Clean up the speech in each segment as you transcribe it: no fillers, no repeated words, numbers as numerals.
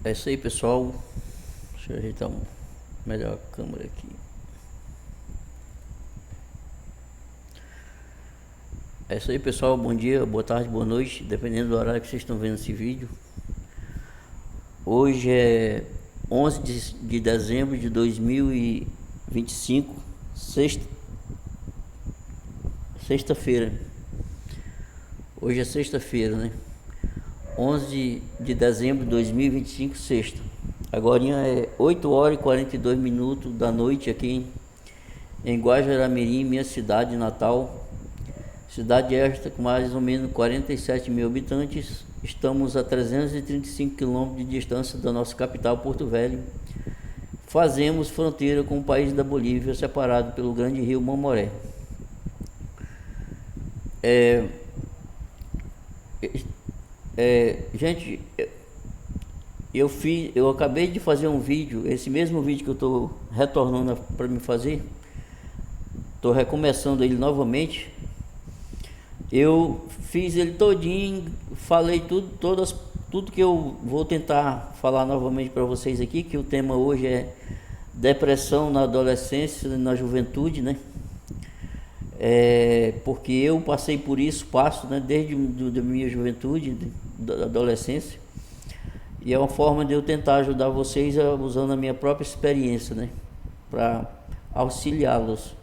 É isso aí, pessoal. Deixa eu ajeitar melhor a câmera aqui. É isso aí, pessoal. Bom dia, boa tarde, boa noite, dependendo do horário que vocês estão vendo esse vídeo. Hoje é 11 de dezembro de 2025, sexta-feira. Hoje é sexta-feira, né? 11 de dezembro de 2025, sexta. Agora é 8 horas e 42 minutos da noite aqui em Guajará-Mirim, minha cidade natal. Cidade esta com mais ou menos 47 mil habitantes. Estamos a 335 quilômetros de distância da nossa capital, Porto Velho. Fazemos fronteira com o país da Bolívia, separado pelo grande rio Mamoré. Gente, eu acabei de fazer um vídeo, esse mesmo vídeo que eu estou retornando para me fazer, estou recomeçando ele novamente. Eu fiz ele todinho, falei tudo que eu vou tentar falar novamente para vocês aqui, que o tema hoje é depressão na adolescência e na juventude, né? Porque eu passei por isso, passo, né, desde da minha juventude, da adolescência, e é uma forma de eu tentar ajudar vocês usando a minha própria experiência, né, para auxiliá-los.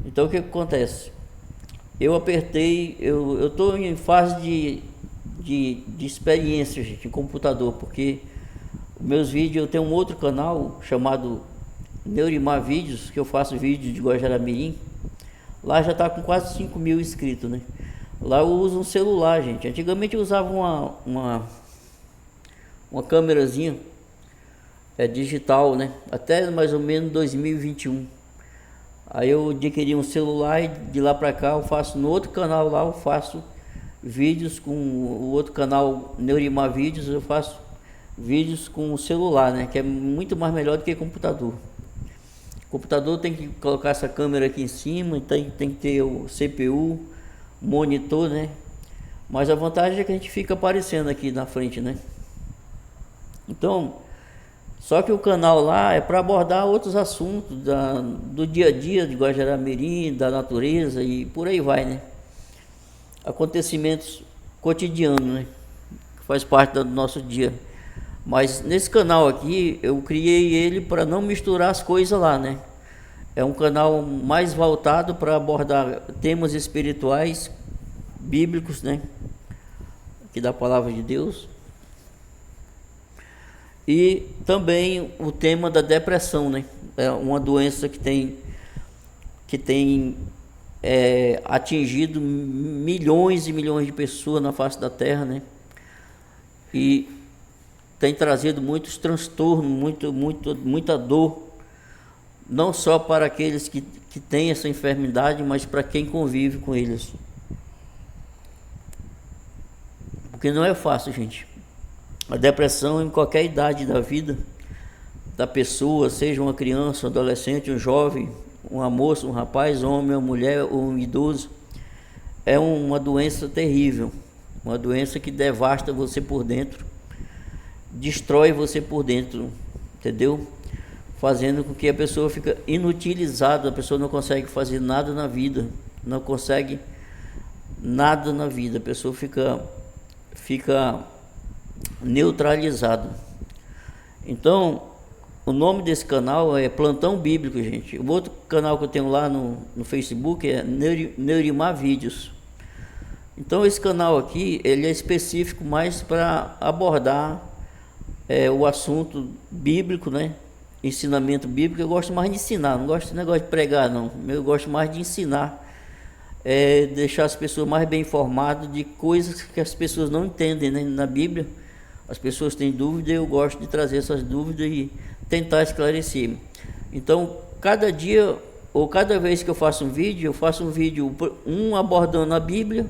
Então o que acontece? Eu estou em fase de experiência, gente, em computador, porque meus vídeos, eu tenho um outro canal chamado Neurimar Vídeos, que eu faço vídeos de Guajará-Mirim. Lá já está com quase 5 mil inscritos, né? Lá eu uso um celular, gente. Antigamente eu usava uma câmerazinha digital, né? Até mais ou menos 2021. Aí eu adquiri um celular e de lá para cá eu faço no outro canal lá, eu faço vídeos com o outro canal Neurimar Vídeos, eu faço vídeos com o celular, né? Que é muito mais melhor do que computador. O computador tem que colocar essa câmera aqui em cima, tem que ter o CPU, monitor, né? Mas a vantagem é que a gente fica aparecendo aqui na frente, né? Então, só que o canal lá é para abordar outros assuntos do dia a dia de Guajará-Mirim, da natureza e por aí vai, né? Acontecimentos cotidianos, né? Que faz parte do nosso dia. Mas nesse canal aqui, eu criei ele para não misturar as coisas lá, né? É um canal mais voltado para abordar temas espirituais, bíblicos, né? Aqui da palavra de Deus. E também o tema da depressão, né? É uma doença que tem atingido milhões e milhões de pessoas na face da Terra, né? E tem trazido muitos transtornos, muita dor, não só para aqueles que têm essa enfermidade, mas para quem convive com eles. Porque não é fácil, gente. A depressão em qualquer idade da vida da pessoa, seja uma criança, um adolescente, um jovem, uma moça, um rapaz, um homem, uma mulher ou um idoso, é uma doença terrível, uma doença que devasta você por dentro, destrói você por dentro, entendeu? Fazendo com que a pessoa fique inutilizada, a pessoa não consegue fazer nada na vida, não consegue nada na vida, a pessoa fica neutralizada. Então, o nome desse canal é Plantão Bíblico, gente. O outro canal que eu tenho lá no Facebook é Neurimar Vídeos. Então, esse canal aqui, ele é específico mais para abordar o assunto bíblico, né? Ensinamento bíblico. Eu gosto mais de ensinar, não gosto desse negócio de pregar, não. Eu gosto mais de ensinar, deixar as pessoas mais bem informadas de coisas que as pessoas não entendem, né? Na Bíblia, as pessoas têm dúvida, eu gosto de trazer essas dúvidas e tentar esclarecer. Então, cada dia ou cada vez que eu faço um vídeo abordando a Bíblia,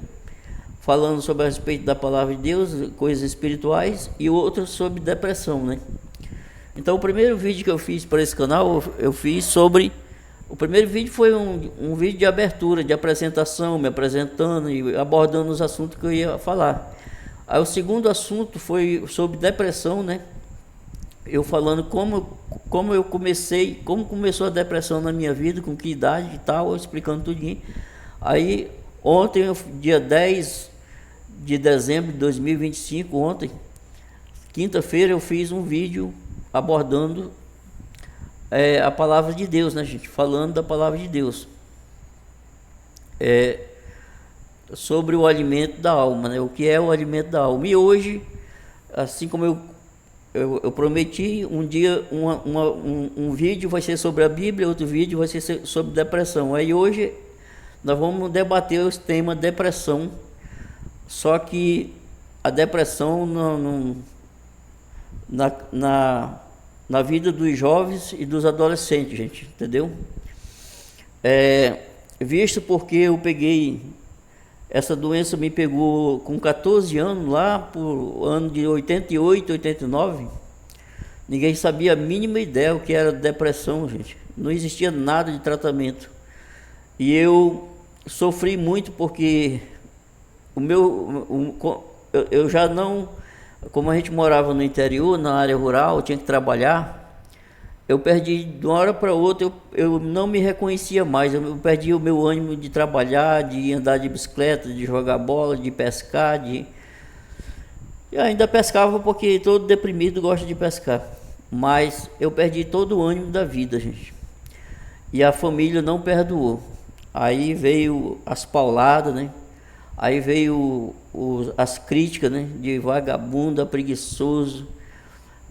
falando sobre a respeito da palavra de Deus, coisas espirituais, e outro sobre depressão, né? Então, o primeiro vídeo que eu fiz para esse canal, eu fiz sobre... O primeiro vídeo foi um vídeo de abertura, de apresentação, me apresentando e abordando os assuntos que eu ia falar. Aí o segundo assunto foi sobre depressão, né? eu falando como eu comecei, como começou a depressão na minha vida, com que idade e tal, eu explicando tudinho. Aí, ontem, dia 10 de dezembro de 2025, ontem, quinta-feira, eu fiz um vídeo abordando a palavra de Deus, né, gente? Falando da palavra de Deus. Sobre o alimento da alma, né? O que é o alimento da alma. E hoje, assim como eu prometi, um dia um vídeo vai ser sobre a Bíblia, outro vídeo vai ser sobre depressão. Aí hoje nós vamos debater o tema depressão, só que a depressão na vida dos jovens e dos adolescentes, gente, entendeu? Visto porque eu peguei, essa doença me pegou com 14 anos, lá por ano de 88, 89, ninguém sabia a mínima ideia o que era depressão, gente. Não existia nada de tratamento. E eu sofri muito porque eu já não, como a gente morava no interior, na área rural, eu tinha que trabalhar. Eu perdi de uma hora para outra, eu não me reconhecia mais, eu perdi o meu ânimo de trabalhar, de andar de bicicleta, de jogar bola, de pescar, eu ainda pescava porque todo deprimido gosta de pescar, mas eu perdi todo o ânimo da vida, gente, e a família não perdoou. Aí veio as pauladas, né? Aí veio as críticas, né? De vagabundo, preguiçoso.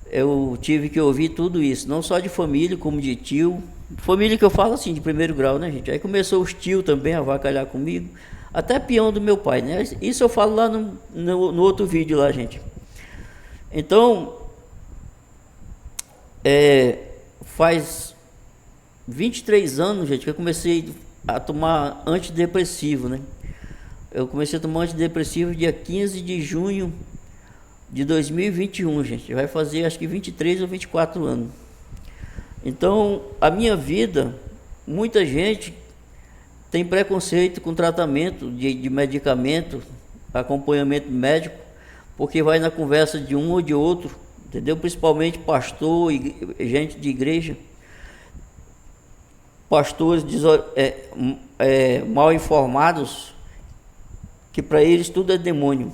Eu tive que ouvir tudo isso, não só de família, como de tio. Família que eu falo assim, de primeiro grau, né, gente? Aí começou os tios também a avacalhar comigo. Até peão do meu pai, né? Isso eu falo lá no outro vídeo lá, gente. Então, faz 23 anos, gente, que eu comecei a tomar antidepressivo, né? Eu comecei a tomar antidepressivo dia 15 de junho de 2021, gente. Vai fazer acho que 23 ou 24 anos. Então, a minha vida, muita gente tem preconceito com tratamento de medicamento, acompanhamento médico, porque vai na conversa de um ou de outro, entendeu? Principalmente pastor e gente de igreja. Pastores mal informados, que para eles tudo é demônio.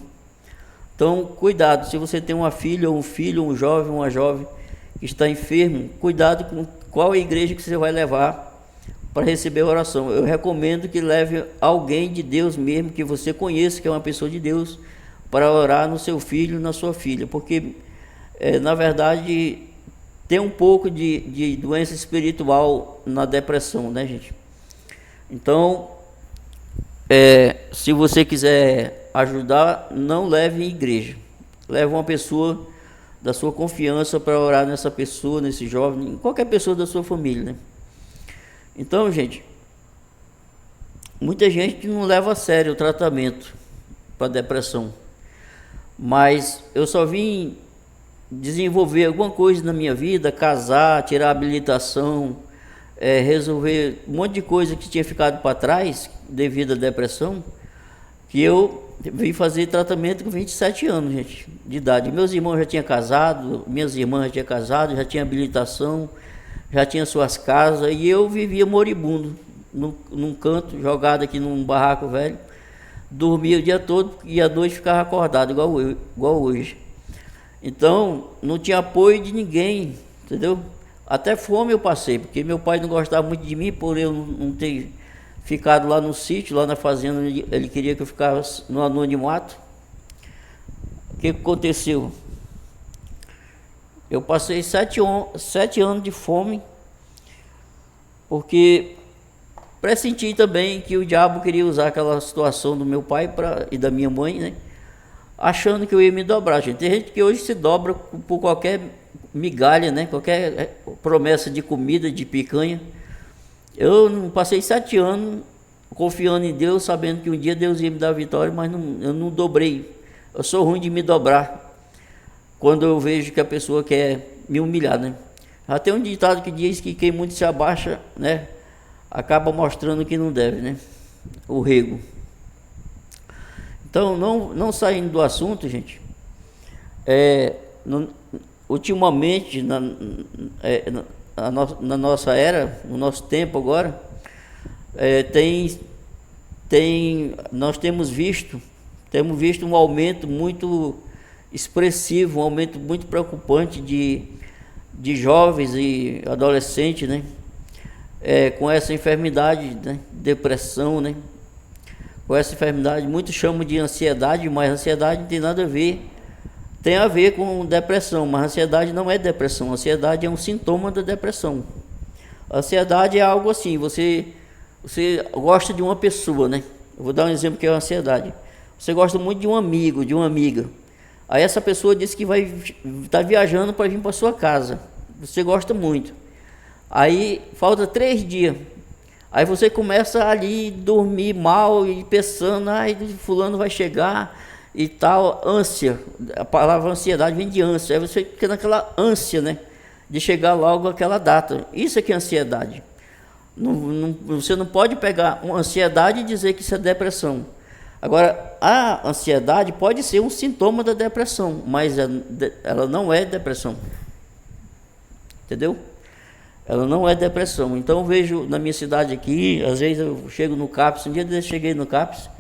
Então, cuidado, se você tem uma filha, ou um filho, um jovem, uma jovem que está enfermo, cuidado com qual igreja que você vai levar para receber a oração. Eu recomendo que leve alguém de Deus mesmo, que você conheça, que é uma pessoa de Deus, para orar no seu filho, na sua filha, porque, na verdade, tem um pouco de doença espiritual na depressão, né, gente? Então, se você quiser ajudar, não leve em igreja, leve uma pessoa da sua confiança para orar nessa pessoa, nesse jovem, qualquer pessoa da sua família, né? Então, gente, muita gente não leva a sério o tratamento para depressão, mas eu só vim desenvolver alguma coisa na minha vida, casar, tirar a habilitação, resolver um monte de coisa que tinha ficado para trás devido à depressão, que eu vim fazer tratamento com 27 anos, gente, de idade. Meus irmãos já tinham casado, minhas irmãs já tinham casado, já tinham habilitação, já tinham suas casas, e eu vivia moribundo, num canto, jogado aqui num barraco velho, dormia o dia todo e à noite ficava acordado, igual hoje. Então, não tinha apoio de ninguém, entendeu? Até fome eu passei, porque meu pai não gostava muito de mim, por eu não ter ficado lá no sítio, lá na fazenda, ele queria que eu ficasse no anonimato. O que aconteceu? Eu passei 7 anos de fome, porque pressenti também que o diabo queria usar aquela situação do meu pai e da minha mãe, né? Achando que eu ia me dobrar, gente. Tem gente que hoje se dobra por qualquer migalha, né? Qualquer promessa de comida, de picanha. Eu não passei 7 anos confiando em Deus, sabendo que um dia Deus ia me dar a vitória, mas eu não dobrei. Eu sou ruim de me dobrar quando eu vejo que a pessoa quer me humilhar, né? Já tem um ditado que diz que quem muito se abaixa, né, acaba mostrando que não deve, né? O rego. Então, não saindo do assunto, gente, ultimamente, na nossa era, no nosso tempo agora, nós temos visto um aumento muito expressivo, um aumento muito preocupante de jovens e adolescentes, né? Com essa enfermidade, né? Depressão, né? Com essa enfermidade, muitos chamam de ansiedade, mas ansiedade não tem nada a ver. Tem a ver com depressão, mas ansiedade não é depressão. Ansiedade é um sintoma da depressão. Ansiedade é algo assim, você gosta de uma pessoa, né? Eu vou dar um exemplo que é a ansiedade. Você gosta muito de um amigo, de uma amiga. Aí essa pessoa disse que vai estar viajando para vir para sua casa. Você gosta muito. Aí falta 3 dias. Aí você começa ali dormir mal e pensando, fulano vai chegar e tal, ânsia. A palavra ansiedade vem de ânsia. Aí você fica naquela ânsia, né? De chegar logo àquela data. Isso é que é ansiedade. Você não pode pegar uma ansiedade e dizer que isso é depressão. Agora, a ansiedade pode ser um sintoma da depressão, mas ela não é depressão. Entendeu? Ela não é depressão. Então eu vejo na minha cidade aqui, às vezes eu chego no CAPS, um dia eu cheguei no CAPS,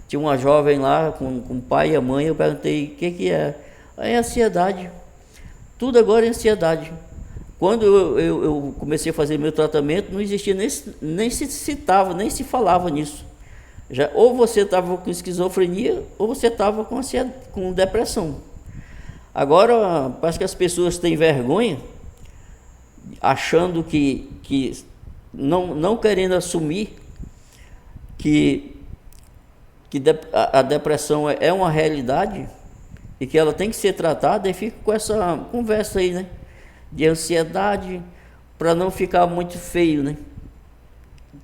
tinha uma jovem lá com o pai e a mãe, eu perguntei o que é. Aí é ansiedade. Tudo agora é ansiedade. Quando eu comecei a fazer meu tratamento, não existia, nem se citava, nem se falava nisso. Ou você estava com esquizofrenia, ou você estava com depressão. Agora, parece que as pessoas têm vergonha, achando que não querendo assumir que a depressão é uma realidade e que ela tem que ser tratada, e fica com essa conversa aí, né? De ansiedade, para não ficar muito feio, né?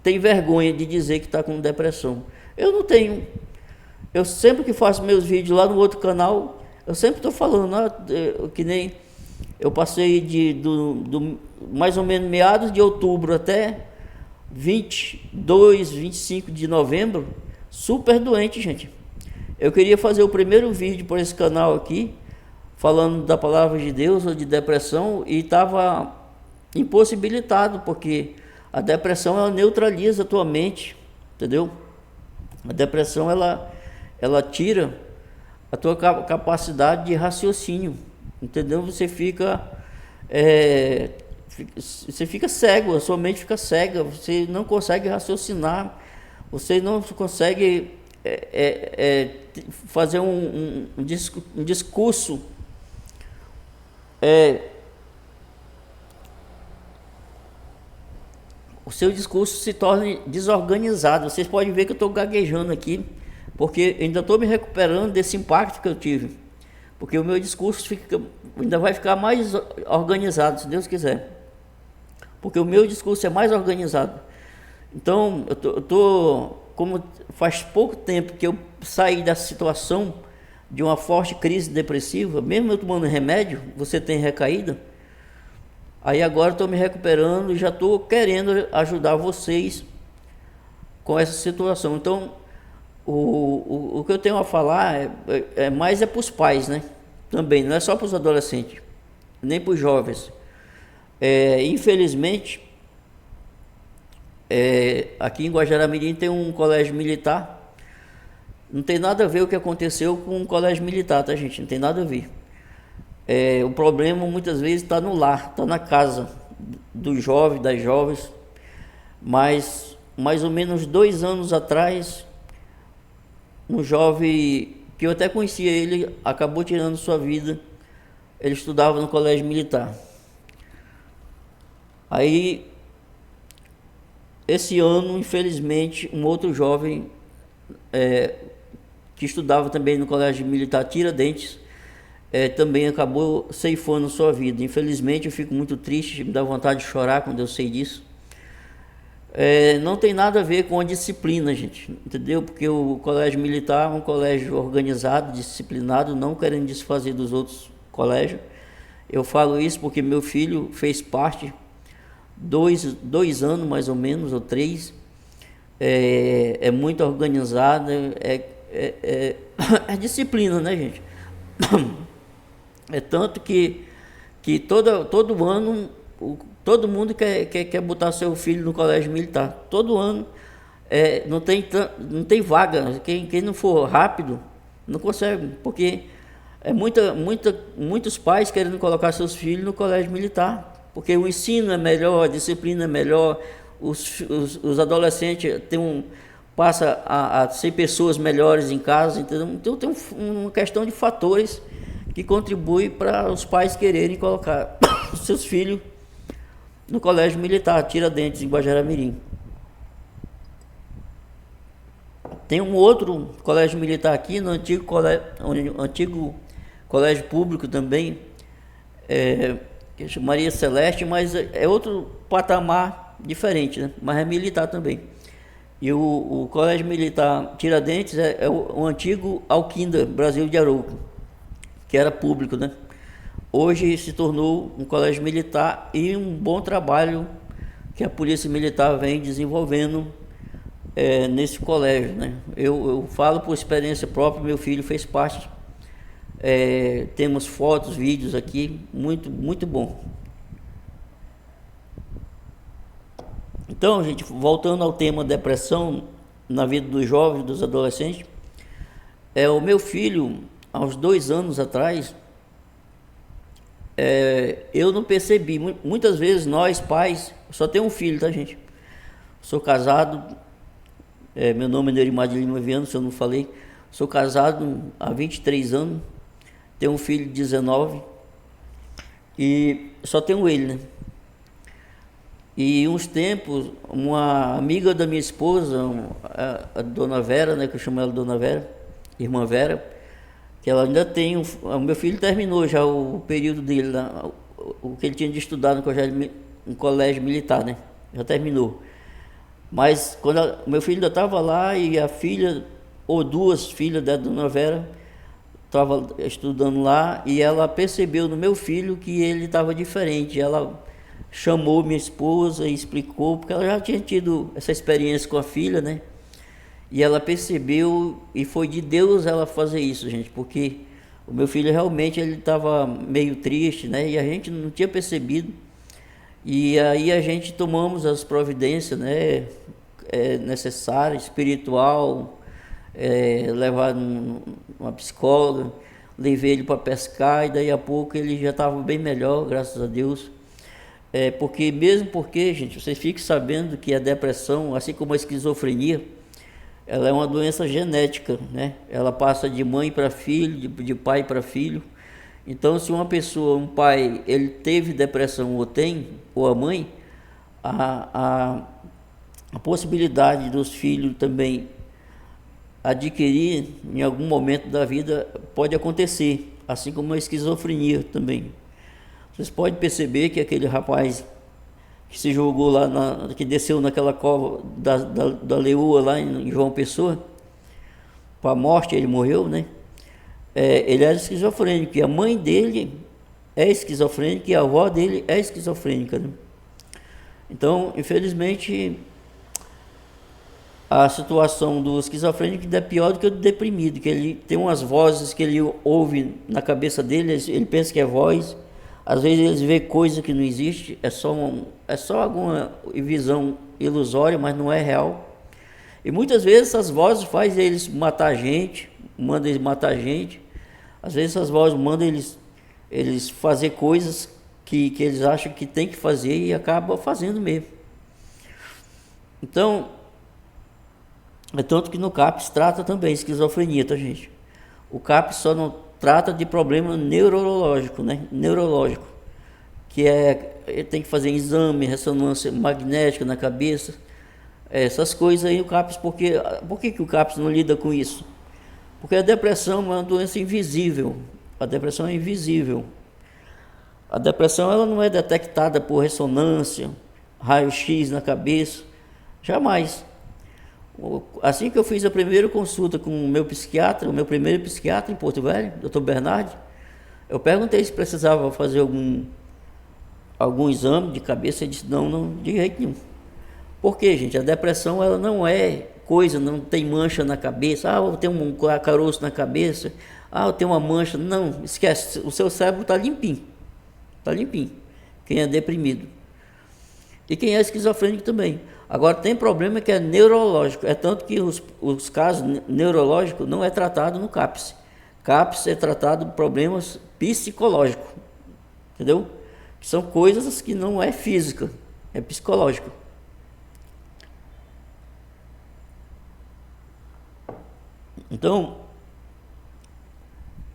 Tem vergonha de dizer que está com depressão. Eu não tenho. Eu sempre que faço meus vídeos lá no outro canal, eu sempre estou falando, que nem eu passei do mais ou menos meados de outubro até 22, 25 de novembro, super doente, gente. Eu queria fazer o primeiro vídeo por esse canal aqui, falando da palavra de Deus ou de depressão, e estava impossibilitado, porque a depressão ela neutraliza a tua mente, entendeu? A depressão ela tira a tua capacidade de raciocínio, entendeu? Você fica cego, a sua mente fica cega, você não consegue raciocinar, você não consegue fazer um discurso o seu discurso se torna desorganizado. Vocês podem ver que eu estou gaguejando aqui, porque ainda estou me recuperando desse impacto que eu tive, porque o meu discurso ainda vai ficar mais organizado, se Deus quiser, porque o meu discurso é mais organizado. Então, como faz pouco tempo que eu saí dessa situação de uma forte crise depressiva, mesmo eu tomando remédio, você tem recaída. Aí agora estou me recuperando e já estou querendo ajudar vocês com essa situação. Então, o que eu tenho a falar mais para os pais, né? Também, não é só para os adolescentes, nem para os jovens. Infelizmente, aqui em Guajará-Mirim tem um colégio militar. Não tem nada a ver o que aconteceu com o colégio militar, tá, gente? Não tem nada a ver. O problema muitas vezes está no lar, está na casa do jovem, das jovens. Mas mais ou menos 2 anos atrás, um jovem que eu até conhecia ele, acabou tirando sua vida. Ele estudava no colégio militar. Aí, esse ano, infelizmente, um outro jovem que estudava também no colégio militar Tiradentes, também acabou ceifando sua vida. Infelizmente, eu fico muito triste, me dá vontade de chorar quando eu sei disso. Não tem nada a ver com a disciplina, gente, entendeu? Porque o colégio militar é um colégio organizado, disciplinado, não querendo desfazer dos outros colégios. Eu falo isso porque meu filho fez parte, 2 anos mais ou menos, ou 3, é muito organizado, é disciplina, né, gente? Tanto que que todo ano todo mundo quer botar seu filho no colégio militar. Todo ano não tem vaga. Quem não for rápido não consegue, porque muitos pais querendo colocar seus filhos no colégio militar, porque o ensino é melhor, a disciplina é melhor, os adolescentes passa a ser pessoas melhores em casa, entendeu? Então tem uma questão de fatores que contribui para os pais quererem colocar seus filhos no colégio militar, Tiradentes, em Guajará-Mirim. Tem um outro colégio militar aqui, no antigo colégio público também, que chama Maria Celeste, mas é outro patamar diferente, né? Mas é militar também. E o colégio militar Tiradentes é o antigo Alquinda Brasil de Arouca, que era público, né? Hoje se tornou um colégio militar e um bom trabalho que a Polícia Militar vem desenvolvendo nesse colégio, né? Eu falo por experiência própria, meu filho fez parte. Temos fotos, vídeos aqui, muito, muito bom. Então, gente, voltando ao tema depressão na vida dos jovens, dos adolescentes, o meu filho, aos 2 anos atrás, eu não percebi. Muitas vezes nós, pais, só tenho um filho, tá, gente? Sou casado, meu nome é Neurimar de Lima Viana, se eu não falei. Sou casado há 23 anos, tenho um filho de 19 e só tenho ele, né? E uns tempos, uma amiga da minha esposa, a dona Vera, né, que eu chamo ela Dona Vera, irmã Vera, que ela ainda tem, o meu filho terminou já o período dele, o que ele tinha de estudar no colégio militar, né, já terminou. Mas quando meu filho ainda estava lá e a filha, ou 2 filhas da Dona Vera, estava estudando lá e ela percebeu no meu filho que ele estava diferente. Ela chamou minha esposa e explicou, porque ela já tinha tido essa experiência com a filha, né? E ela percebeu, e foi de Deus ela fazer isso, gente, porque o meu filho realmente ele estava meio triste, né? E a gente não tinha percebido. E aí a gente tomamos as providências, né? Necessárias, espiritual, levar uma psicóloga, levei ele para pescar e daí a pouco ele já estava bem melhor, graças a Deus. Porque, gente, vocês fiquem sabendo que a depressão, assim como a esquizofrenia, ela é uma doença genética, né? Ela passa de mãe para filho, de pai para filho. Então, se uma pessoa, um pai, ele teve depressão ou a mãe, a possibilidade dos filhos também adquirir em algum momento da vida pode acontecer, assim como a esquizofrenia também. Vocês podem perceber que aquele rapaz que se jogou lá, que desceu naquela cova da leoa lá em João Pessoa, para a morte, ele morreu, né? Ele era esquizofrênico, e a mãe dele é esquizofrênica e a avó dele é esquizofrênica, né? Então, infelizmente, a situação do esquizofrênico é pior do que o do deprimido, que ele tem umas vozes que ele ouve na cabeça dele, ele pensa que é voz. Às vezes eles vê coisa que não existe, é só alguma visão ilusória, mas não é real. E muitas vezes essas vozes fazem eles matar a gente, mandam eles matar a gente. Às vezes essas vozes mandam eles fazer coisas que eles acham que tem que fazer e acabam fazendo mesmo. Então, é tanto que no CAPS trata também esquizofrenia, tá, gente? O CAPS só não trata de problema neurológico, né? Neurológico, que tem que fazer exame, ressonância magnética na cabeça, essas coisas aí o CAPS. Por que o CAPS não lida com isso? Porque a depressão é uma doença invisível. A depressão é invisível. A depressão ela não é detectada por ressonância, raio-x na cabeça, jamais. Assim que eu fiz a primeira consulta com o meu primeiro psiquiatra em Porto Velho, Dr. Bernardi, eu perguntei se precisava fazer algum exame de cabeça. Ele disse, não, de jeito nenhum. Por quê, gente? A depressão ela não é coisa, não tem mancha na cabeça, eu tenho um caroço na cabeça, eu tenho uma mancha. Não, esquece, o seu cérebro está limpinho. Está limpinho. Quem é deprimido. E quem é esquizofrênico também. Agora, tem problema que é neurológico. É tanto que os casos neurológicos não é tratado no CAPS. CAPS é tratado de problemas psicológicos. Entendeu? São coisas que não é física, é psicológico. Então,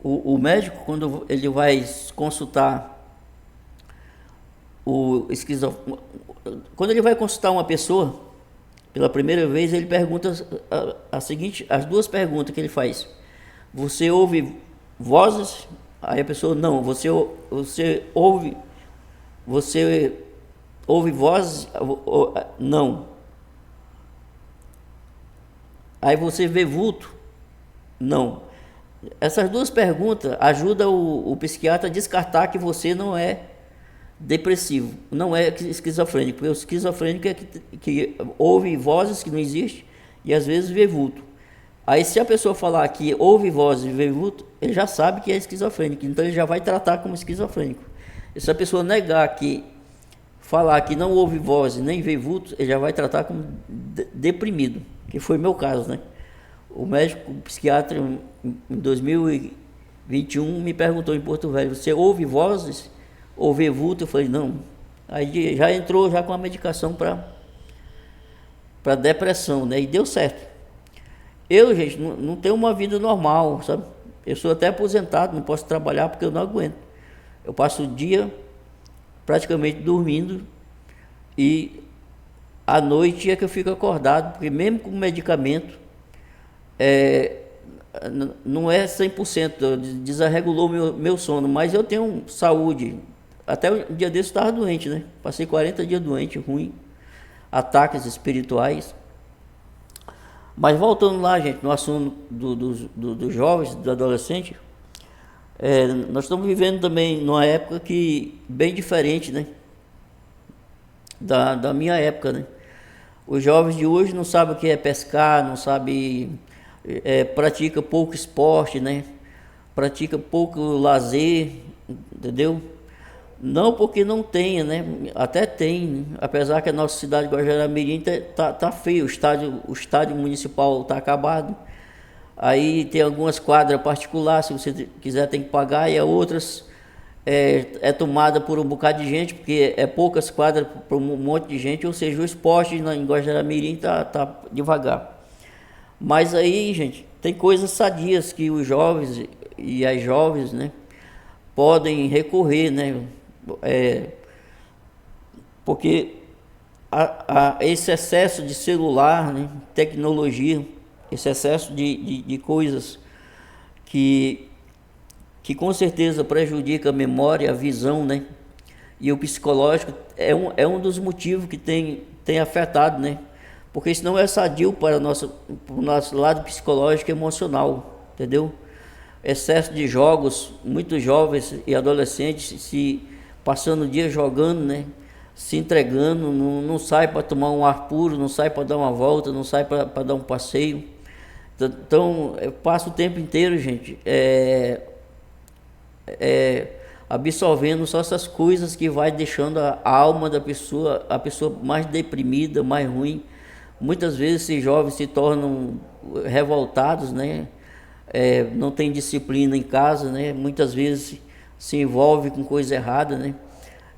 o médico, quando ele vai consultar quando ele vai consultar uma pessoa pela primeira vez, ele pergunta as duas perguntas que ele faz. Você ouve vozes? Aí a pessoa, não. Você ouve vozes? Não. Aí você vê vulto? Não. Essas duas perguntas ajudam o psiquiatra a descartar que você não é depressivo, não é esquizofrênico, porque o esquizofrênico é que ouve vozes que não existem e às vezes vê vulto. Aí se a pessoa falar que ouve vozes e vê vulto, ele já sabe que é esquizofrênico, então ele já vai tratar como esquizofrênico. E se a pessoa falar que não ouve vozes nem vê vulto, ele já vai tratar como deprimido, que foi meu caso, né? O médico, o psiquiatra, em 2021 me perguntou em Porto Velho, você ouve vozes ou vê vulto? Eu falei, não. Aí já entrou já com a medicação para depressão, né? E deu certo. Eu, gente, não tenho uma vida normal, sabe? Eu sou até aposentado, não posso trabalhar porque eu não aguento. Eu passo o dia praticamente dormindo e à noite é que eu fico acordado, porque mesmo com medicamento, não é 100%, desregulou meu sono, mas eu tenho saúde. Até um dia desse eu estava doente, né? Passei 40 dias doente, ruim, ataques espirituais. Mas voltando lá, gente, no assunto dos jovens, do adolescente, nós estamos vivendo também numa época bem diferente, né? Da minha época, né? Os jovens de hoje não sabem o que é pescar, não sabem, pratica pouco esporte, né? Pratica pouco lazer, entendeu? Não porque não tenha, né? Até tem, apesar que a nossa cidade de Guajará-Mirim tá feio, o estádio municipal tá acabado. Aí tem algumas quadras particulares, se você quiser tem que pagar, e outras é tomada por um bocado de gente, porque é poucas quadras para um monte de gente, ou seja, o esporte em Guajará-Mirim tá devagar. Mas aí, gente, tem coisas sadias que os jovens e as jovens, né, podem recorrer, né? Porque esse excesso de celular, né, tecnologia, esse excesso de coisas que com certeza prejudica a memória, a visão, né, e o psicológico, é um dos motivos que tem afetado, né, porque isso não é sadio para o nosso lado psicológico e emocional, entendeu? Excesso de jogos, muitos jovens e adolescentes se passando o dia jogando, né? Se entregando, não sai para tomar um ar puro, não sai para dar uma volta, não sai para dar um passeio. Então, passa o tempo inteiro, gente, absorvendo só essas coisas que vai deixando a alma da pessoa, a pessoa mais deprimida, mais ruim. Muitas vezes esses jovens se tornam revoltados, né? Não tem disciplina em casa, né? Muitas vezes se envolve com coisa errada, né?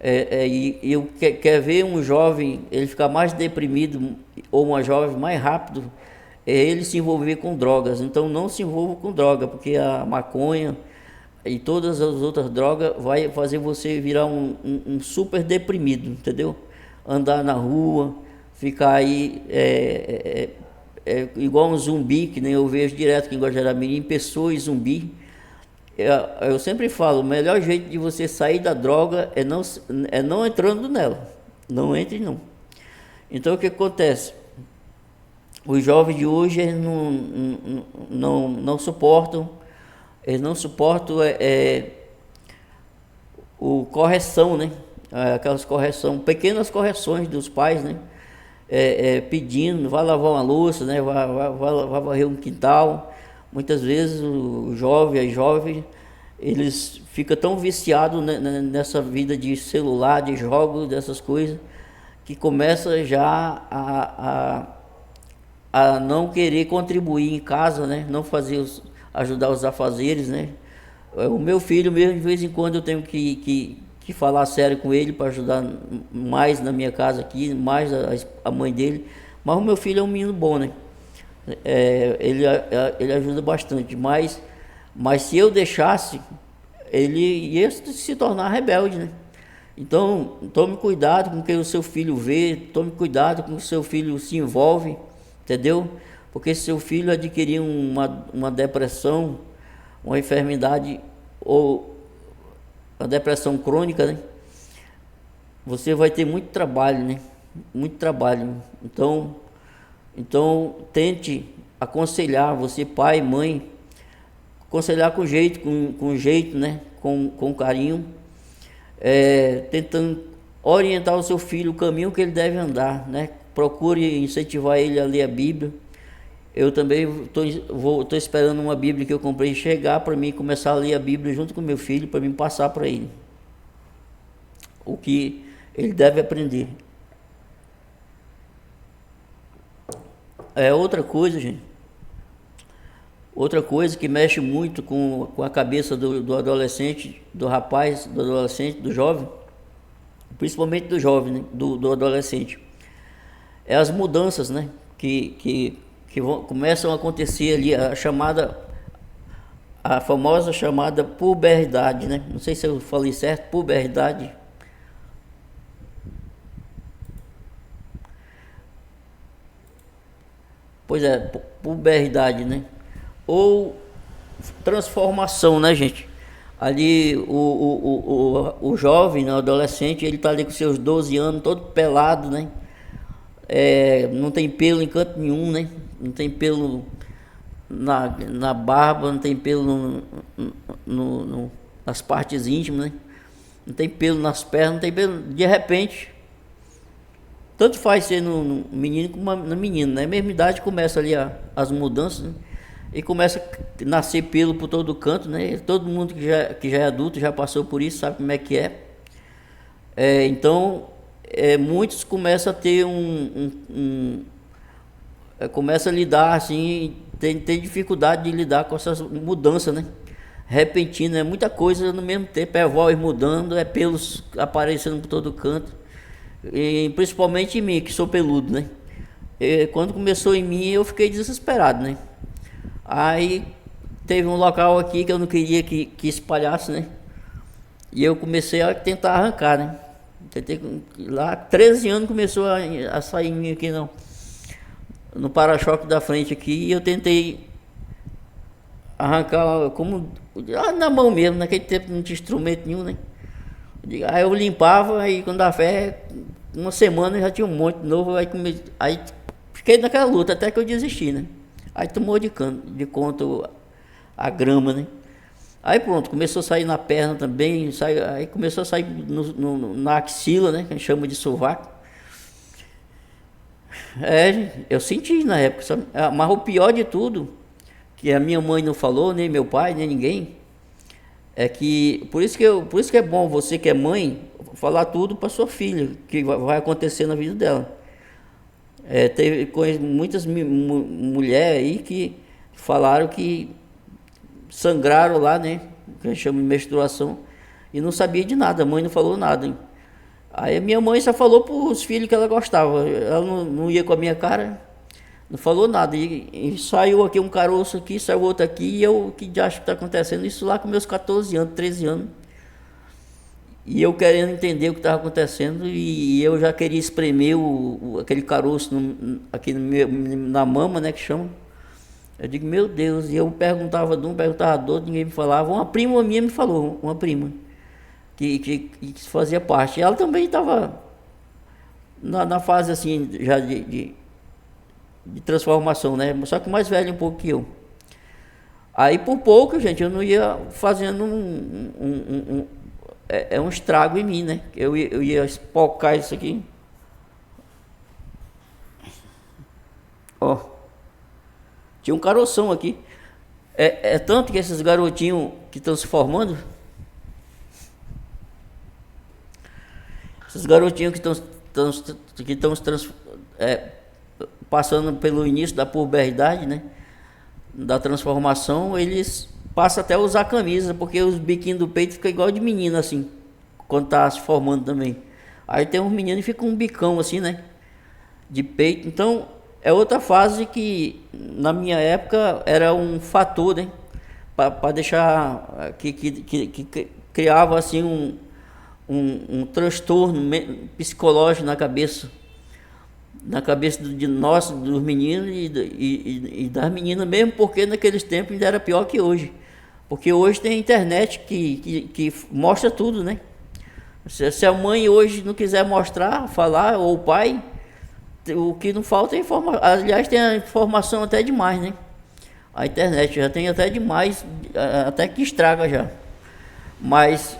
E eu quer ver um jovem ele ficar mais deprimido ou uma jovem mais rápido, ele se envolver com drogas. Então não se envolva com droga, porque a maconha e todas as outras drogas vai fazer você virar um super deprimido, entendeu? Andar na rua, ficar aí igual um zumbi, que nem eu vejo direto aqui em Guajará-Mirim, pessoas e zumbi. Eu sempre falo, o melhor jeito de você sair da droga é não entrando nela. Não entre, não. Então o que acontece? Os jovens de hoje eles não suportam, eles não suportam correção, né? Aquelas pequenas correções dos pais, né? Pedindo, vai lavar uma louça, né? Vai varrer um quintal. Muitas vezes o jovem, a jovem, eles ficam tão viciados nessa vida de celular, de jogos, dessas coisas, que começa já a não querer contribuir em casa, né? Não fazer ajudar os afazeres, né? O meu filho mesmo, de vez em quando eu tenho que falar sério com ele para ajudar mais na minha casa aqui, mais a mãe dele. Mas o meu filho é um menino bom, né? Ele ajuda bastante, mas se eu deixasse, ele ia se tornar rebelde, né? Então, tome cuidado com o que o seu filho vê, tome cuidado com o que o seu filho se envolve, entendeu? Porque se seu filho adquirir uma depressão, uma enfermidade ou uma depressão crônica, né? Você vai ter muito trabalho, né? Muito trabalho. Então tente aconselhar, você pai, mãe, aconselhar com jeito, né? Com carinho, tentando orientar o seu filho o caminho que ele deve andar, né? Procure incentivar ele a ler a Bíblia. Eu também estou esperando uma Bíblia que eu comprei chegar para mim começar a ler a Bíblia junto com meu filho, para mim passar para ele o que ele deve aprender. Outra coisa, gente. Outra coisa que mexe muito com a cabeça do adolescente, do rapaz, do adolescente, do jovem, principalmente do jovem, né? do adolescente, é as mudanças, né? Que começam a acontecer ali, a famosa chamada puberdade, né? Não sei se eu falei certo, puberdade. Pois é, puberdade, né? Ou transformação, né, gente? Ali o jovem, né, o adolescente, ele tá ali com seus 12 anos, todo pelado, né? Não tem pelo em canto nenhum, né? Não tem pelo na barba, não tem pelo nas partes íntimas, né? Não tem pelo nas pernas, não tem pelo. De repente, tanto faz ser no menino como na menina, né? Na mesma idade começa ali as mudanças, né? E começa a nascer pelo por todo canto, né? Todo mundo que já é adulto já passou por isso, sabe como é que é. Então, muitos começam a ter começa a lidar assim, tem dificuldade de lidar com essas mudanças, né? Repentina, é muita coisa no mesmo tempo, voz mudando, pelos aparecendo por todo canto, e principalmente em mim, que sou peludo, né? Quando começou em mim, eu fiquei desesperado, né? Aí teve um local aqui que eu não queria que espalhasse, né? E eu comecei a tentar arrancar, né? Lá 13 anos começou a sair em mim aqui no para-choque da frente aqui, e eu tentei arrancar como na mão mesmo, naquele tempo não tinha instrumento nenhum, né? Aí eu limpava, aí quando dava fé, uma semana já tinha um monte de novo, aí fiquei naquela luta até que eu desisti, né? Aí tomou de conta a grama, né? Aí pronto, começou a sair na perna também, aí começou a sair na axila, né? Que a gente chama de sovaco. Eu senti na época, sabe? Mas o pior de tudo, que a minha mãe não falou, nem meu pai, nem ninguém, é que por isso que é bom você que é mãe falar tudo para sua filha, que vai acontecer na vida dela. Teve muitas mulheres aí que falaram que sangraram lá, né? Que a gente chama de menstruação, e não sabia de nada, a mãe não falou nada, hein? Aí a minha mãe só falou para os filhos que ela gostava, ela não ia com a minha cara, não falou nada, e saiu aqui um caroço aqui, saiu outro aqui, e eu, que de acho que está acontecendo? Isso lá com meus 14 anos, 13 anos, e eu querendo entender o que estava acontecendo, e eu já queria espremer aquele caroço aqui na mama, né, que chama. Eu digo, meu Deus, e eu perguntava de um, perguntava do outro, ninguém me falava. Uma prima minha me falou, uma prima, que fazia parte. Ela também estava na fase assim, já de transformação, né? Só que mais velha um pouco que eu. Aí por pouco, gente, eu não ia fazendo um estrago em mim, né? Eu ia espocar isso aqui. Ó. Tinha um caroção aqui. Tanto que esses garotinhos que estão se formando, esses garotinhos que estão passando pelo início da puberdade, né, da transformação, eles passam até a usar camisa, porque os biquinhos do peito ficam igual de menina, assim, quando está se formando também. Aí tem uns meninos que ficam um bicão assim, né, de peito. Então é outra fase que na minha época era um fator, né, para deixar que criava assim um transtorno psicológico na cabeça de nós, dos meninos e das meninas, mesmo porque naqueles tempos ainda era pior que hoje, porque hoje tem a internet que mostra tudo, né? Se a mãe hoje não quiser mostrar, falar, ou o pai, o que não falta é informação. Aliás, tem a informação até demais, né? A internet já tem até demais, até que estraga já. Mas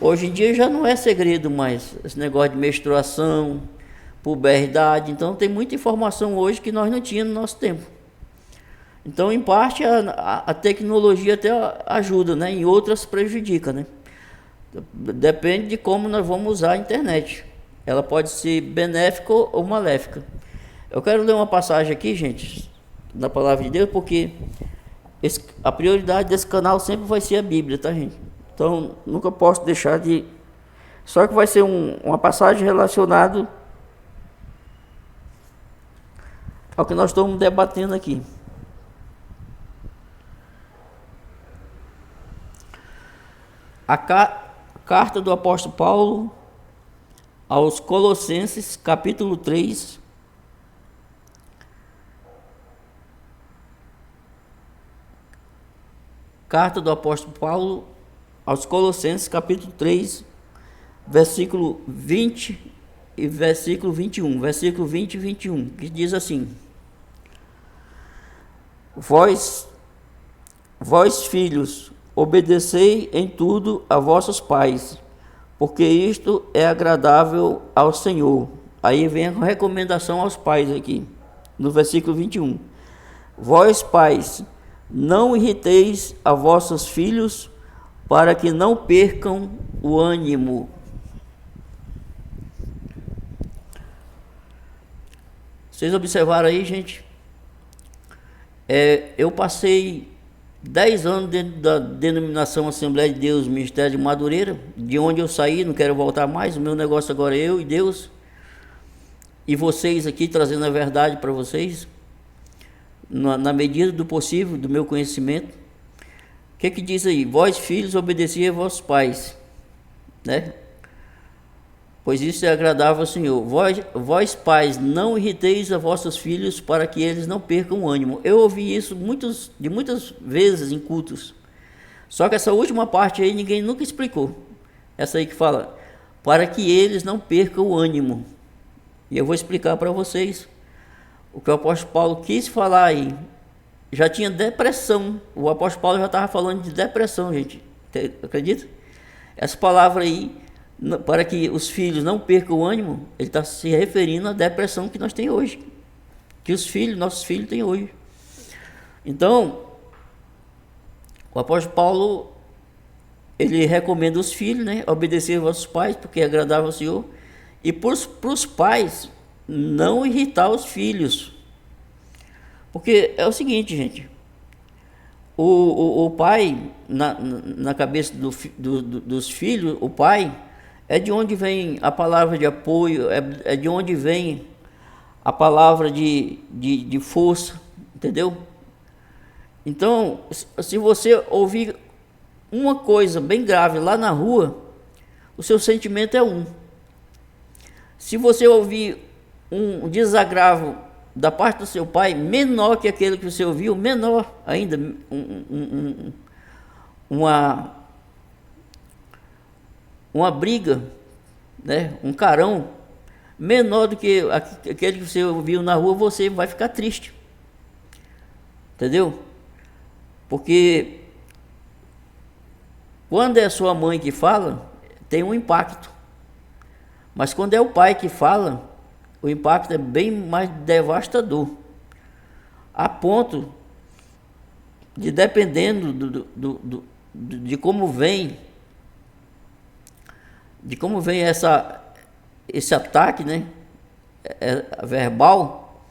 hoje em dia já não é segredo mais esse negócio de menstruação, puberdade. Então tem muita informação hoje que nós não tínhamos no nosso tempo. Então, em parte, a tecnologia até ajuda, né? Em outras prejudica, né? Depende de como nós vamos usar a internet. Ela pode ser benéfica ou maléfica. Eu quero ler uma passagem aqui, gente, da Palavra de Deus, porque a prioridade desse canal sempre vai ser a Bíblia, tá, gente? Então, nunca posso deixar de... Só que vai ser uma passagem relacionada ao que nós estamos debatendo aqui. A carta do apóstolo Paulo aos Colossenses, capítulo 3, carta do apóstolo Paulo aos Colossenses, capítulo 3, versículo 20 e versículo 21, versículo 20 e 21, que diz assim: Vós filhos, obedecei em tudo a vossos pais, porque isto é agradável ao Senhor. Aí vem a recomendação aos pais aqui, no versículo 21. Vós pais, não irriteis a vossos filhos, para que não percam o ânimo. Vocês observaram aí, gente? Eu passei 10 anos dentro da denominação Assembleia de Deus, Ministério de Madureira, de onde eu saí, não quero voltar mais. O meu negócio agora é eu e Deus, e vocês aqui trazendo a verdade para vocês, na medida do possível, do meu conhecimento. O que diz aí? Vós filhos, obedecei a vossos pais, né? Pois isso é agradável ao Senhor. Vós pais, não irriteis a vossos filhos, para que eles não percam o ânimo. Eu ouvi isso muitas vezes em cultos. Só que essa última parte aí ninguém nunca explicou. Essa aí que fala, para que eles não percam o ânimo. E eu vou explicar para vocês o que o apóstolo Paulo quis falar aí. Já tinha depressão. O apóstolo Paulo já estava falando de depressão, gente. Acredita? Essa palavra aí, para que os filhos não percam o ânimo, ele está se referindo à depressão que nós temos hoje, que nossos filhos têm hoje. Então, o apóstolo Paulo, ele recomenda os filhos, né, obedecer aos vossos pais, porque é agradável ao Senhor, e para os pais, não irritar os filhos, porque é o seguinte, gente, o pai, na cabeça dos filhos, o pai é de onde vem a palavra de apoio, é de onde vem a palavra de força, entendeu? Então, se você ouvir uma coisa bem grave lá na rua, o seu sentimento é um. Se você ouvir um desagravo da parte do seu pai, menor que aquele que você ouviu, menor ainda, uma briga, né, um carão, menor do que aquele que você ouviu na rua, você vai ficar triste, entendeu? Porque quando é a sua mãe que fala, tem um impacto, mas quando é o pai que fala, o impacto é bem mais devastador, a ponto de, dependendo de como vem esse ataque, né, verbal,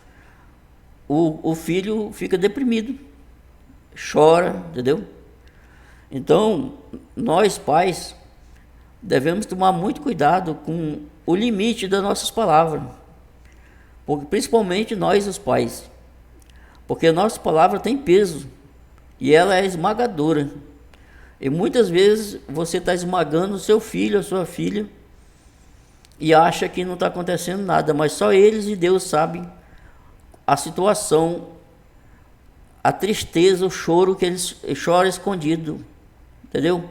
o filho fica deprimido, chora, entendeu? Então, nós pais devemos tomar muito cuidado com o limite das nossas palavras, porque, principalmente nós os pais, porque a nossa palavra tem peso e ela é esmagadora, e muitas vezes você está esmagando o seu filho, a sua filha, e acha que não está acontecendo nada, mas só eles e Deus sabem a situação, a tristeza, o choro que eles choram escondido, entendeu?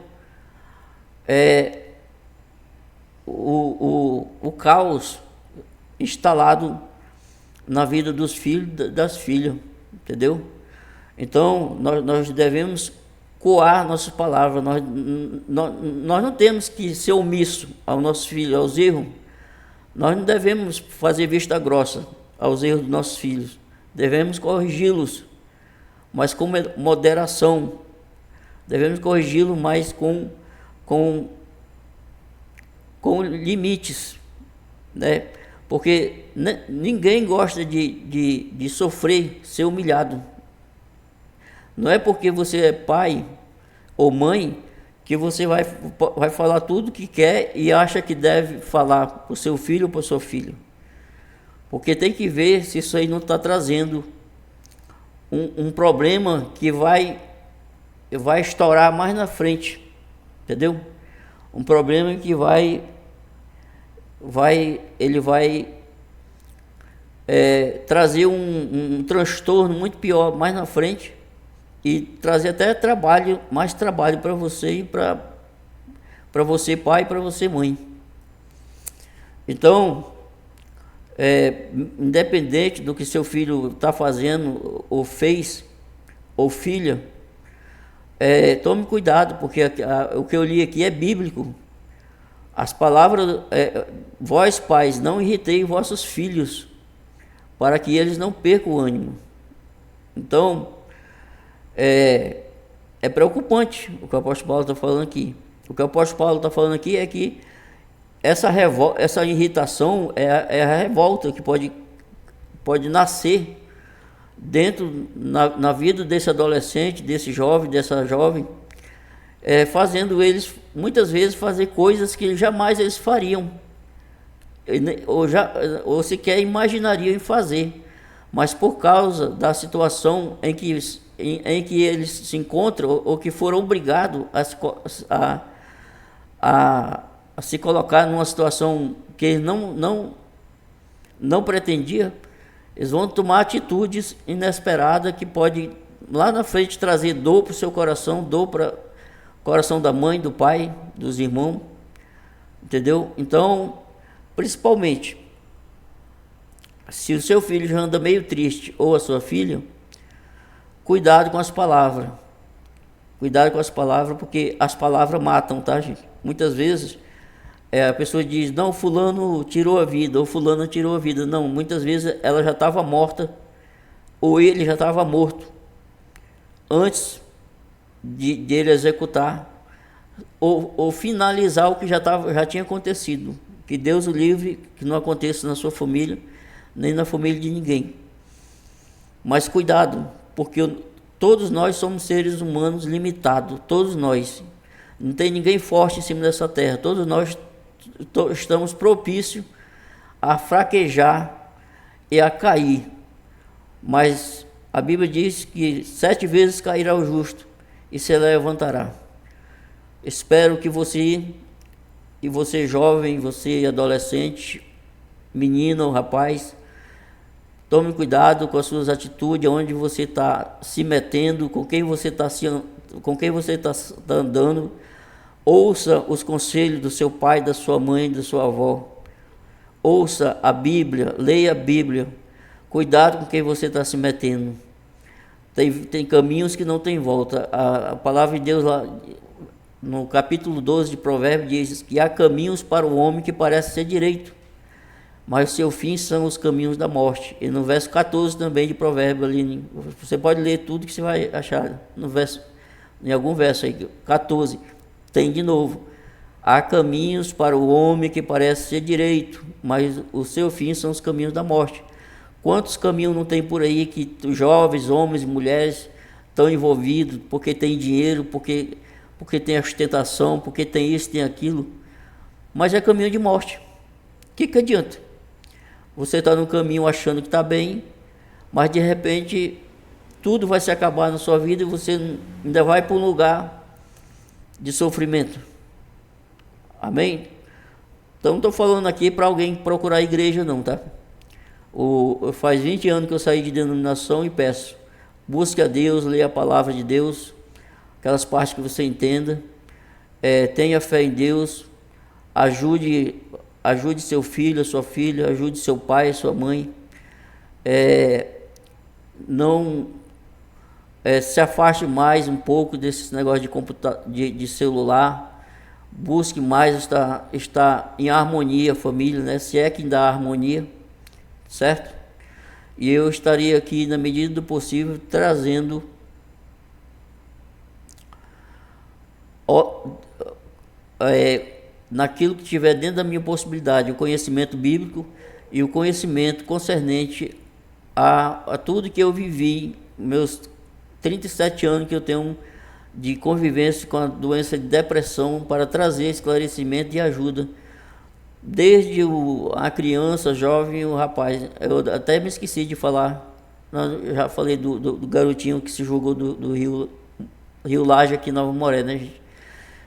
O caos instalado na vida dos filhos, das filhas, entendeu? Então, nós devemos coar nossas palavras, nós não temos que ser omisso aos nossos filhos, aos erros, nós não devemos fazer vista grossa aos erros dos nossos filhos, devemos corrigi-los, mas com moderação, devemos corrigi-los, mas com limites, né? Porque ninguém gosta de sofrer, ser humilhado. Não é porque você é pai ou mãe que você vai falar tudo que quer e acha que deve falar para o seu filho ou para a sua filha. Porque tem que ver se isso aí não está trazendo um problema que vai estourar mais na frente, entendeu? Um problema que ele vai trazer um transtorno muito pior mais na frente e trazer até mais trabalho para você e para você pai e para você mãe. Então, independente do que seu filho está fazendo ou fez, ou filha, tome cuidado, porque o que eu li aqui é bíblico. As palavras, vós pais, não irritei vossos filhos, para que eles não percam o ânimo. Então, é preocupante o que o apóstolo Paulo está falando aqui. O que o apóstolo Paulo está falando aqui é que essa irritação é a revolta que pode nascer dentro, na vida desse adolescente, desse jovem, dessa jovem, fazendo eles, muitas vezes, fazer coisas que jamais eles fariam, ou sequer imaginariam em fazer, mas por causa da situação em que eles se encontram, ou que foram obrigados a se colocar numa situação que eles não pretendiam, eles vão tomar atitudes inesperadas que pode lá na frente trazer dor para o seu coração, dor para o coração da mãe, do pai, dos irmãos, entendeu? Então, principalmente, se o seu filho já anda meio triste, ou a sua filha, cuidado com as palavras, porque as palavras matam, tá, gente? Muitas vezes a pessoa diz, não, fulano tirou a vida, ou fulano tirou a vida. Não, muitas vezes ela já estava morta, ou ele já estava morto, antes de ele executar, ou finalizar o que já tinha acontecido. Que Deus o livre, que não aconteça na sua família, nem na família de ninguém. Mas cuidado, porque todos nós somos seres humanos limitados, todos nós. Não tem ninguém forte em cima dessa terra, todos nós estamos propícios a fraquejar e a cair, mas a Bíblia diz que 7 vezes cairá o justo e se levantará. Espero que você jovem, você adolescente, menino ou rapaz, tome cuidado com as suas atitudes, onde você está se metendo, com quem você está andando. Ouça os conselhos do seu pai, da sua mãe, da sua avó. Ouça a Bíblia, leia a Bíblia. Cuidado com quem você está se metendo. Tem caminhos que não tem volta. A palavra de Deus lá no capítulo 12 de Provérbios diz que há caminhos para o homem que parece ser direito, mas o seu fim são os caminhos da morte. E no verso 14 também de Provérbios, ali, você pode ler tudo que você vai achar no verso em algum verso aí, 14, tem de novo. Há caminhos para o homem que parece ser direito, mas o seu fim são os caminhos da morte. Quantos caminhos não tem por aí que jovens, homens e mulheres estão envolvidos porque tem dinheiro, porque tem a ostentação, porque tem isso, tem aquilo, mas é caminho de morte. O que adianta? Você está no caminho achando que está bem, mas de repente tudo vai se acabar na sua vida e você ainda vai para um lugar de sofrimento. Amém? Então não estou falando aqui para alguém procurar a igreja não, tá? Faz 20 anos que eu saí de denominação e peço, busque a Deus, leia a palavra de Deus, aquelas partes que você entenda, tenha fé em Deus, ajude seu filho, a sua filha, ajude seu pai, sua mãe, não se afaste mais um pouco desse negócio de celular, busque mais estar em harmonia, família, né? Se é que dá harmonia, certo? E eu estaria aqui, na medida do possível, trazendo naquilo que tiver dentro da minha possibilidade, o conhecimento bíblico e o conhecimento concernente a tudo que eu vivi, meus 37 anos que eu tenho de convivência com a doença de depressão, para trazer esclarecimento e ajuda, desde a criança, jovem e o rapaz. Eu até me esqueci de falar, eu já falei do garotinho que se jogou do Rio Laje aqui em Nova Moré, né, gente?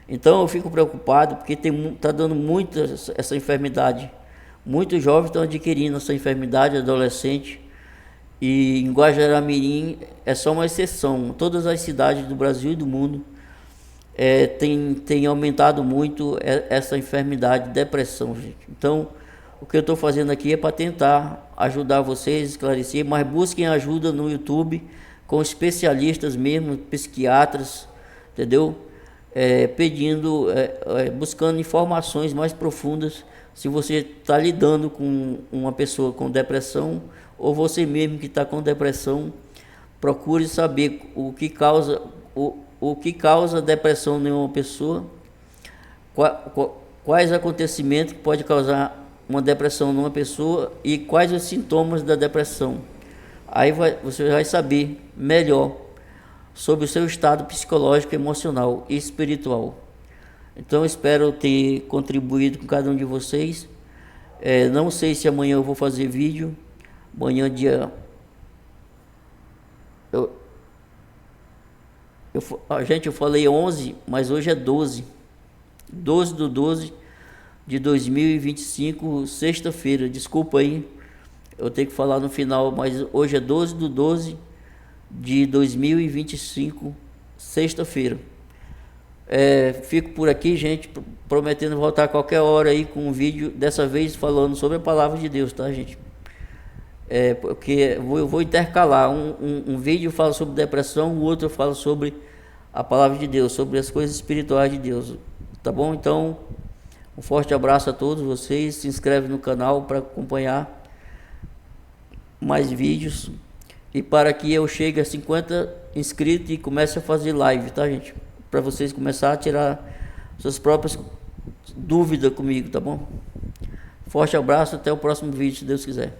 Então eu fico preocupado porque está dando muito essa enfermidade. Muitos jovens estão adquirindo essa enfermidade, adolescente. E em Guajará-Mirim é só uma exceção. Todas as cidades do Brasil e do mundo tem aumentado muito essa enfermidade, depressão, gente. Então, o que eu estou fazendo aqui é para tentar ajudar vocês, esclarecer, mas busquem ajuda no YouTube com especialistas mesmo, psiquiatras, entendeu? Buscando informações mais profundas, se você está lidando com uma pessoa com depressão, ou você mesmo que está com depressão, procure saber o que causa depressão em uma pessoa, quais acontecimentos que pode causar uma depressão numa pessoa e quais os sintomas da depressão. Aí você vai saber melhor sobre o seu estado psicológico, emocional e espiritual. Então, espero ter contribuído com cada um de vocês. Não sei se amanhã eu vou fazer vídeo. Amanhã eu falei 11, mas hoje é 12. 12/12 de 2025, sexta-feira. Desculpa aí, eu tenho que falar no final, mas hoje é 12/12 de 2025, sexta-feira. Fico por aqui, gente, prometendo voltar a qualquer hora aí com um vídeo, dessa vez falando sobre a palavra de Deus, tá, gente? Porque eu vou intercalar, um vídeo fala sobre depressão, o outro fala sobre a palavra de Deus, sobre as coisas espirituais de Deus, tá bom? Então, um forte abraço a todos vocês, se inscreve no canal para acompanhar mais vídeos e para que eu chegue a 50 inscritos e comece a fazer live, tá, gente? Para vocês começar a tirar suas próprias dúvidas comigo, tá bom? Forte abraço, até o próximo vídeo, se Deus quiser.